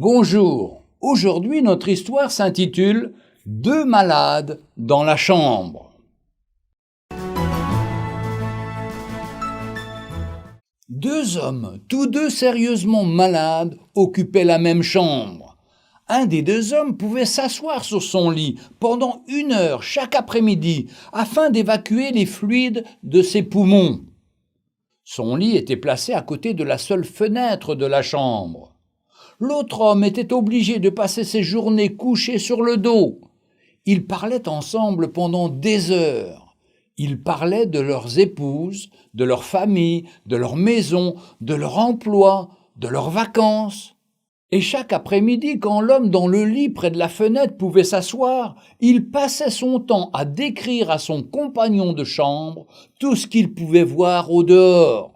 Bonjour, aujourd'hui notre histoire s'intitule « Deux malades dans la chambre ». Deux hommes, tous deux sérieusement malades, occupaient la même chambre. Un des deux hommes pouvait s'asseoir sur son lit pendant 1 heure chaque après-midi afin d'évacuer les fluides de ses poumons. Son lit était placé à côté de la seule fenêtre de la chambre. L'autre homme était obligé de passer ses journées couché sur le dos. Ils parlaient ensemble pendant des heures. Ils parlaient de leurs épouses, de leur famille, de leur maison, de leur emploi, de leurs vacances. Et chaque après-midi, quand l'homme dans le lit près de la fenêtre pouvait s'asseoir, il passait son temps à décrire à son compagnon de chambre tout ce qu'il pouvait voir au dehors.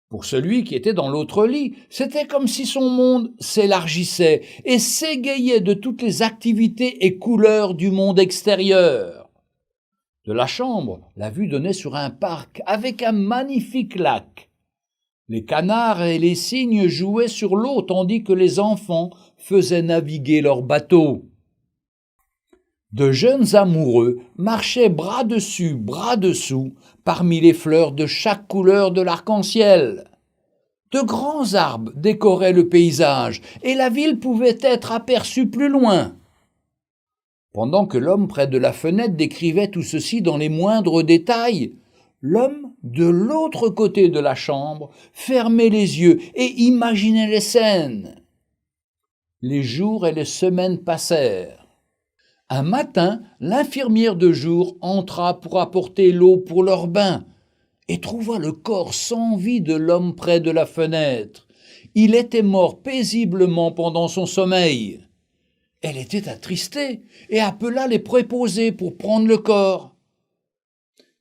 Pour celui qui était dans l'autre lit, c'était comme si son monde s'élargissait et s'égayait de toutes les activités et couleurs du monde extérieur. De la chambre, la vue donnait sur un parc avec un magnifique lac. Les canards et les cygnes jouaient sur l'eau tandis que les enfants faisaient naviguer leurs bateaux. De jeunes amoureux marchaient bras dessus, bras dessous, parmi les fleurs de chaque couleur de l'arc-en-ciel. De grands arbres décoraient le paysage, et la ville pouvait être aperçue plus loin. Pendant que l'homme près de la fenêtre décrivait tout ceci dans les moindres détails, l'homme de l'autre côté de la chambre fermait les yeux et imaginait les scènes. Les jours et les semaines passèrent. Un matin, l'infirmière de jour entra pour apporter l'eau pour leur bain et trouva le corps sans vie de l'homme près de la fenêtre. Il était mort paisiblement pendant son sommeil. Elle était attristée et appela les préposés pour prendre le corps.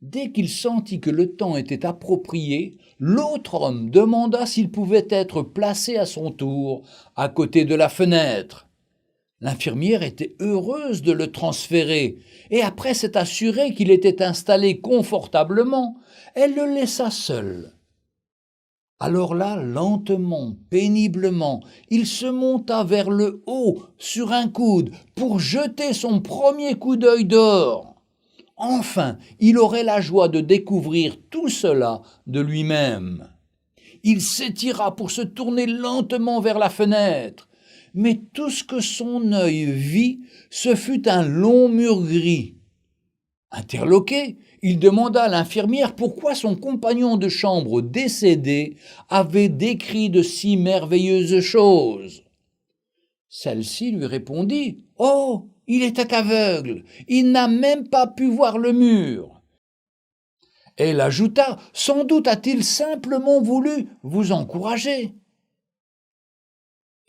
Dès qu'il sentit que le temps était approprié, l'autre homme demanda s'il pouvait être placé à son tour à côté de la fenêtre. L'infirmière était heureuse de le transférer, et après s'être assurée qu'il était installé confortablement, elle le laissa seul. Alors là, lentement, péniblement, il se monta vers le haut, sur un coude, pour jeter son premier coup d'œil dehors. Enfin, il aurait la joie de découvrir tout cela de lui-même. Il s'étira pour se tourner lentement vers la fenêtre. Mais tout ce que son œil vit, ce fut un long mur gris. Interloqué, il demanda à l'infirmière pourquoi son compagnon de chambre décédé avait décrit de si merveilleuses choses. Celle-ci lui répondit « Oh, il était aveugle, il n'a même pas pu voir le mur. » Elle ajouta « Sans doute a-t-il simplement voulu vous encourager. »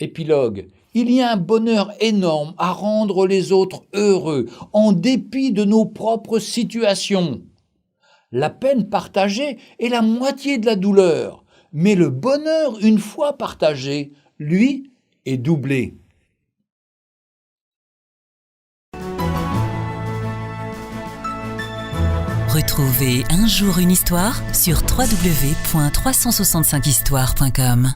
Épilogue. Il y a un bonheur énorme à rendre les autres heureux, en dépit de nos propres situations. La peine partagée est la moitié de la douleur, mais le bonheur, une fois partagé, lui, est doublé. Retrouvez Un jour une histoire sur www.365histoire.com.